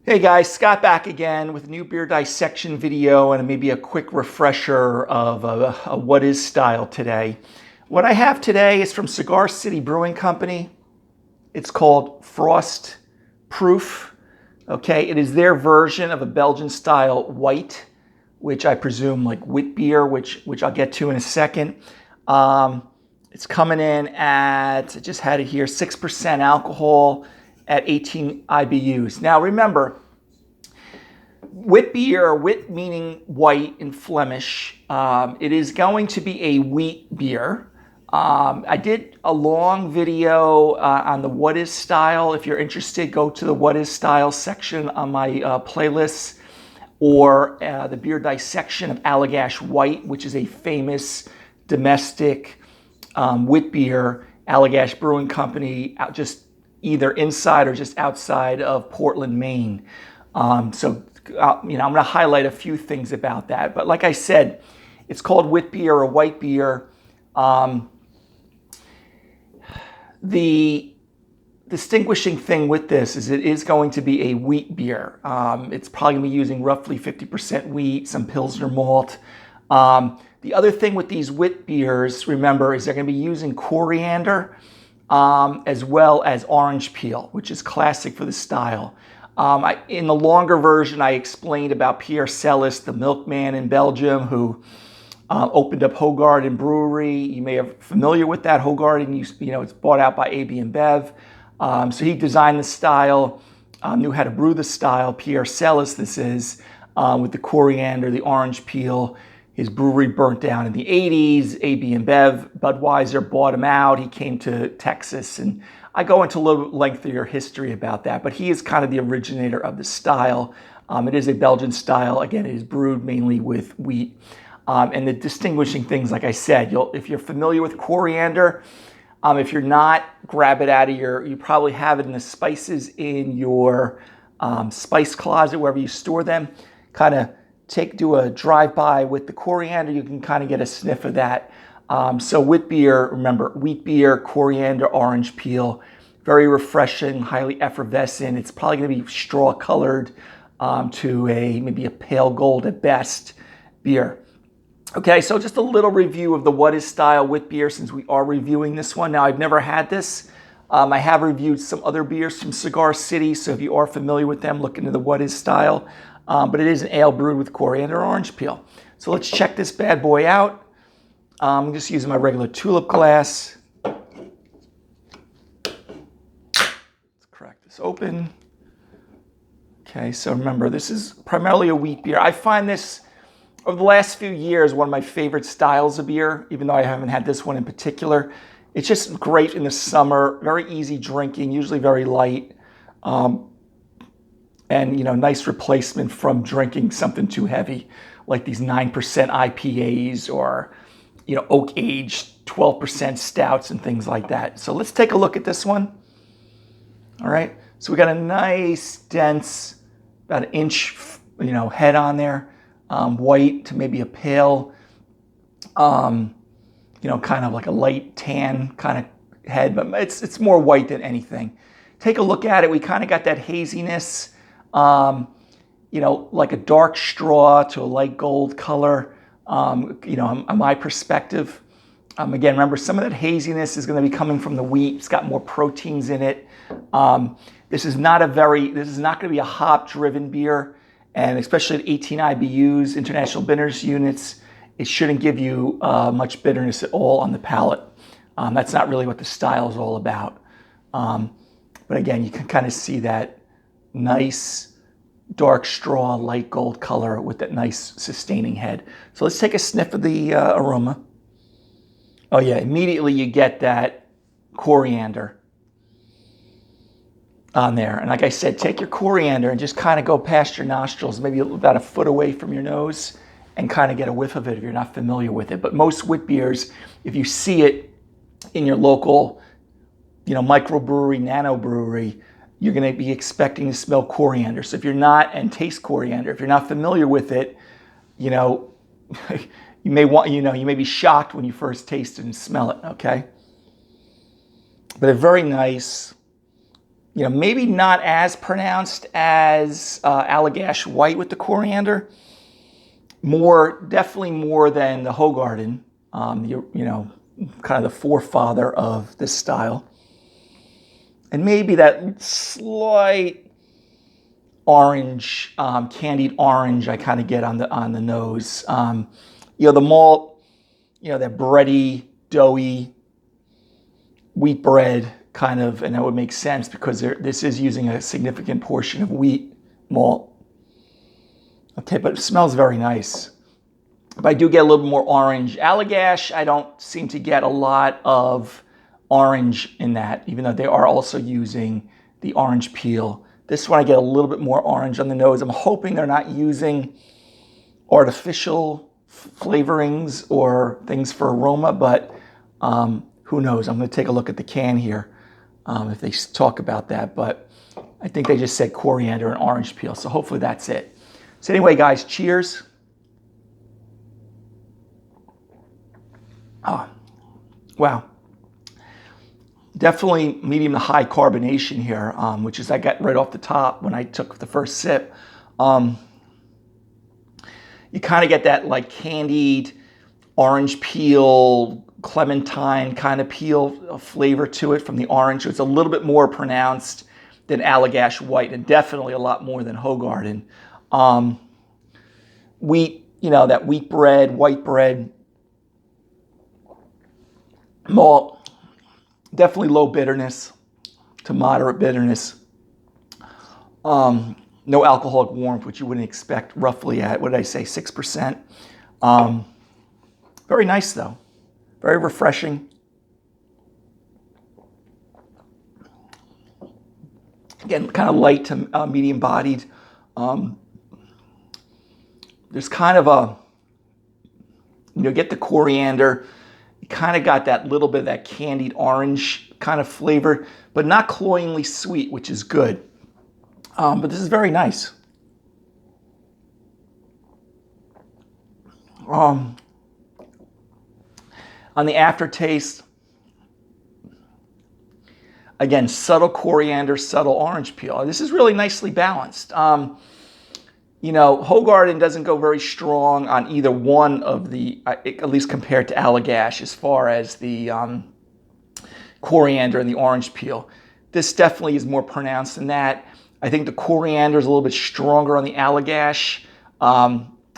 Hey guys, Scott back again with a new beer dissection video and maybe a quick refresher of a what is style today. What I have today is from Cigar City Brewing Company. It's called Frost Proof. Okay, it is their version of a Belgian style white, which I presume like Witbier, which I'll get to in a second. It's coming in at, I just had it here, 6% alcohol at 18 IBUs. Now remember, Witbier, wit meaning white in Flemish, it is going to be a wheat beer. I did a long video on the what is style. If you're interested, go to the what is style section on my playlists, or the beer dissection of Allagash White, which is a famous domestic wit beer, Allagash Brewing Company, just either inside or just outside of Portland, Maine. I'm going to highlight a few things about that. But like I said, it's called Witbier or white beer. The distinguishing thing with this is it is going to be a wheat beer. It's probably going to be using roughly 50% wheat, some Pilsner malt. The other thing with these wit beers, remember, is they're going to be using coriander as well as orange peel, which is classic for the style. In the longer version, I explained about Pierre Celis, the milkman in Belgium, who opened up Hoegaarden Brewery. You may be familiar with that. Hoegaarden, it's bought out by AB InBev. So he designed the style, knew how to brew the style. Pierre Celis, this is, with the coriander, the orange peel. His brewery burnt down in the 80s. AB InBev, Budweiser bought him out. He came to Texas, and I go into a little lengthier history about that, but he is kind of the originator of the style. It is a Belgian style. Again, it is brewed mainly with wheat. And the distinguishing things, like I said, if you're familiar with coriander, if you're not, grab it out of you probably have it in the spices in your spice closet, wherever you store them. Kind of do a drive-by with the coriander, you can kind of get a sniff of that. So wit beer, remember, wheat beer, coriander, orange peel, very refreshing, highly effervescent. It's probably going to be straw colored to maybe a pale gold at best beer. Okay, so just a little review of the what is style wit beer since we are reviewing this one. Now, I've never had this. I have reviewed some other beers from Cigar City, so if you are familiar with them, look into the what is style. But it is an ale brewed with coriander orange peel. So let's check this bad boy out. I'm just using my regular tulip glass. Let's crack this open. Okay, so remember, this is primarily a wheat beer. I find this, over the last few years, one of my favorite styles of beer, even though I haven't had this one in particular. It's just great in the summer, very easy drinking, usually very light. And, nice replacement from drinking something too heavy, like these 9% IPAs or, oak-aged 12% stouts and things like that. So let's take a look at this one. All right. So we got a nice, dense, about an inch, head on there, white to maybe a pale, kind of like a light tan kind of head, but it's more white than anything. Take a look at it. We kind of got that haziness. Like a dark straw to a light gold color, on my perspective. Again, remember, some of that haziness is going to be coming from the wheat. It's got more proteins in it. This is not going to be a hop-driven beer, and especially at 18 IBUs, International Bitterness Units, it shouldn't give you much bitterness at all on the palate. That's not really what the style is all about. But again, you can kind of see that nice dark straw, light gold color with that nice sustaining head. So let's take a sniff of the aroma. Oh yeah, immediately you get that coriander on there. And like I said, take your coriander and just kind of go past your nostrils, maybe about a foot away from your nose, and kind of get a whiff of it if you're not familiar with it. But most wit beers, if you see it in your local, microbrewery, nano brewery, you're going to be expecting to smell coriander. So if you're not, and taste coriander, if you're not familiar with it, you may be shocked when you first taste it and smell it, okay? But a very nice, maybe not as pronounced as Allagash White with the coriander. Definitely more than the Hogarden, kind of the forefather of this style. And maybe that slight orange, candied orange I kind of get on the nose. The malt, that bready, doughy wheat bread kind of, and that would make sense because this is using a significant portion of wheat malt. Okay, but it smells very nice. But I do get a little more orange. Allagash, I don't seem to get a lot of orange in that, even though they are also using the orange peel. This one I get a little bit more orange on the nose. I'm hoping they're not using artificial flavorings or things for aroma, but who knows? I'm going to take a look at the can here if they talk about that. But I think they just said coriander and orange peel, so hopefully that's it. So anyway, guys, cheers. Oh, wow. Definitely medium to high carbonation here, which is I got right off the top when I took the first sip. You kind of get that like candied orange peel, clementine kind of peel flavor to it from the orange. It's a little bit more pronounced than Allagash White, and definitely a lot more than Hogarden. Wheat, that wheat bread, white bread, malt, definitely low bitterness to moderate bitterness. No alcoholic warmth, which you wouldn't expect roughly at, what did I say, 6%. Very nice though, very refreshing. Again, kind of light to medium bodied. There's kind of a, get the coriander. You kind of got that little bit of that candied orange kind of flavor, but not cloyingly sweet, which is good. But this is very nice. On the aftertaste, again, subtle coriander, subtle orange peel. This is really nicely balanced. Hogarden doesn't go very strong on either one of the, at least compared to Allagash, as far as the coriander and the orange peel. This definitely is more pronounced than that. I think the coriander is a little bit stronger on the Allagash.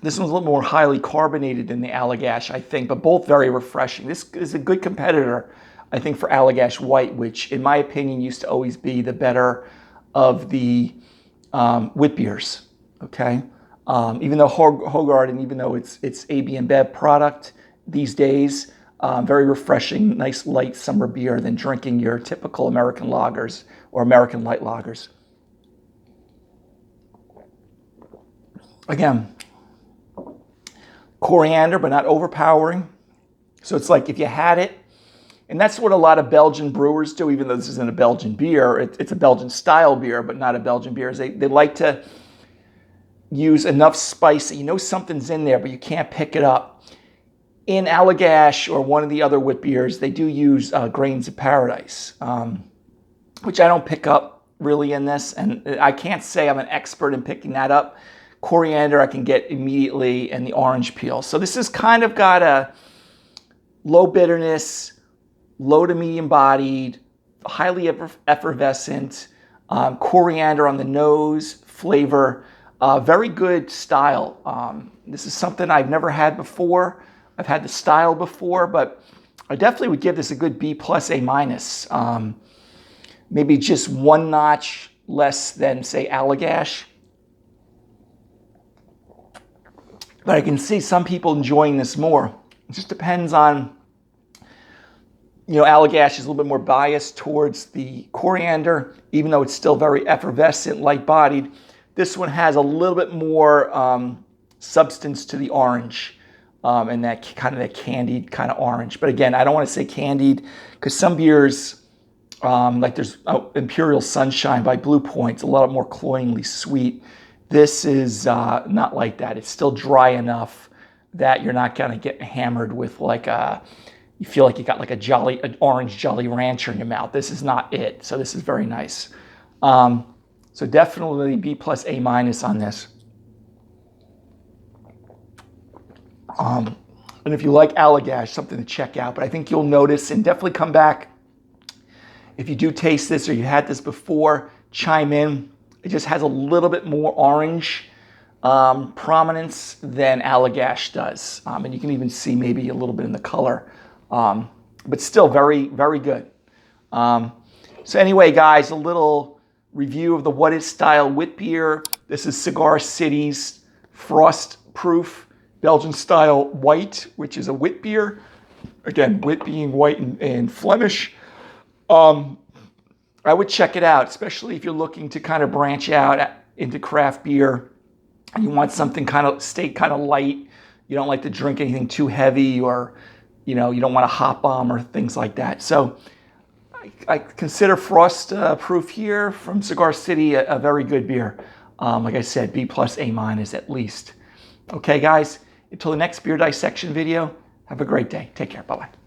This one's a little more highly carbonated than the Allagash, I think, but both very refreshing. This is a good competitor, I think, for Allagash White, which, in my opinion, used to always be the better of the Witbiers. Okay, even though Hogarden, even though it's AB InBev product these days, very refreshing, nice light summer beer than drinking your typical American lagers or American light lagers. Again, coriander, but not overpowering. So it's like if you had it, and that's what a lot of Belgian brewers do, even though this isn't a Belgian beer, it's a Belgian style beer, but not a Belgian beer. They like to use enough spice that something's in there, but you can't pick it up. In Allagash or one of the other wit beers, they do use Grains of Paradise, which I don't pick up really in this, and I can't say I'm an expert in picking that up. Coriander I can get immediately, and the orange peel. So this has kind of got a low bitterness, low to medium bodied, highly effervescent, coriander on the nose, flavor. Very good style. This is something I've never had before. I've had the style before, but I definitely would give this a good B+, A-. Maybe just one notch less than, say, Allagash. But I can see some people enjoying this more. It just depends on, Allagash is a little bit more biased towards the coriander, even though it's still very effervescent, light-bodied. This one has a little bit more substance to the orange, and that kind of that candied kind of orange. But again, I don't want to say candied because some beers, like there's Imperial Sunshine by Blue Point, it's a lot more cloyingly sweet. This is not like that. It's still dry enough that you're not going to get hammered with you feel like you got like an orange Jolly Rancher in your mouth. This is not it. So this is very nice. So definitely B plus A minus on this. And if you like Allagash, something to check out. But I think you'll notice, and definitely come back if you do taste this or you had this before, chime in. It just has a little bit more orange prominence than Allagash does. And you can even see maybe a little bit in the color. But still very, very good. So anyway, guys, a little review of the What Is Style Witbier. This is Cigar City's frost-proof Belgian style white, which is a Witbier. Again, wit being white and Flemish. I would check it out, especially if you're looking to kind of branch out into craft beer. You want something stay kind of light. You don't like to drink anything too heavy, or you don't want a hot bomb or things like that. So I consider Frost Proof here from Cigar City a very good beer. Like I said, B plus A minus at least. Okay, guys, until the next beer dissection video, have a great day. Take care. Bye-bye.